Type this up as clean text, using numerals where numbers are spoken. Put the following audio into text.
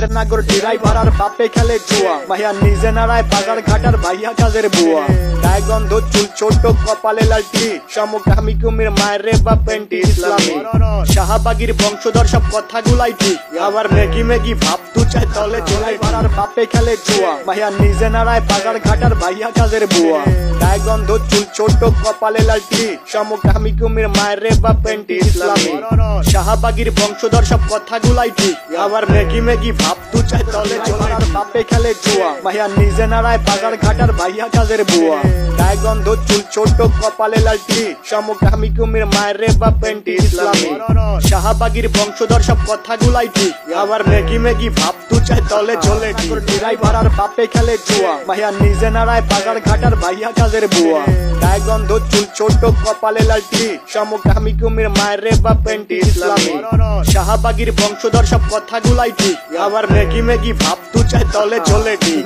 গ্রামের নাগর ড্রাইভার আর বাপে খেলে জুয়া, ভাইয়া নিজে নাড়ায় বাজার ঘাটার ভাইয়া কাজের বুয়া। গায়ে গন্ধ চুল ছোট কপালে লালটি, সমকামী কুমির মায়ের রে বা পেন্টি ইসলামী। শাহবাগীর বংশধর সব কথাগুলাই ঠিক, আবার মেগি মেগি ভাব তু চাই তলে ড্রাইভার আর বাপে খেলে জুয়া, ভাইয়া নিজে নাড়ায় বাজার ঘাটার ভাইয়া কাজের বুয়া। গায়ে গন্ধ চুল ছোট কপালে লালটি, সমকামী কুমির মায়ের রে বা পেন্টি ইসলামী। শাহবাগীর বংশধর সব কথাগুলাই ঠিক, আবার মেগি মেগি ভাব তু চাই তলে ড্রাইভার আর বাপে খেলে জুয়া, ভাইয়া নিজে নাড়ায় বাজার ঘাটার ভাইয়া কাজের বুয়া। গায়ে গন্ধ চুল ছোট কপালে লালটি, সমকামী কুমির মায়ের রে বা পেন্টি ইসলামী। শাহবাগীর বংশধর সব কথাগুলাই ঠিক, আবার মেগি মেগি ভাব তু চাই তলে চলে ড্রাইভার আর বাপে খেলে জুয়া, ভাইয়া নিজে নাড়ায় বাজার ঘাটার ভাইয়া কাজের বুয়া। গায়ে গন্ধ চুল ছোট কপালে লালটি, সমকামী কুমির মায়ের রে বা পেন্টি ইসলামী। শাহবাগীর বংশধর সব কথাগুলাই ঠিক, আবার মেগি মেগি ভাব তু চাই তলে চলে ঠিক।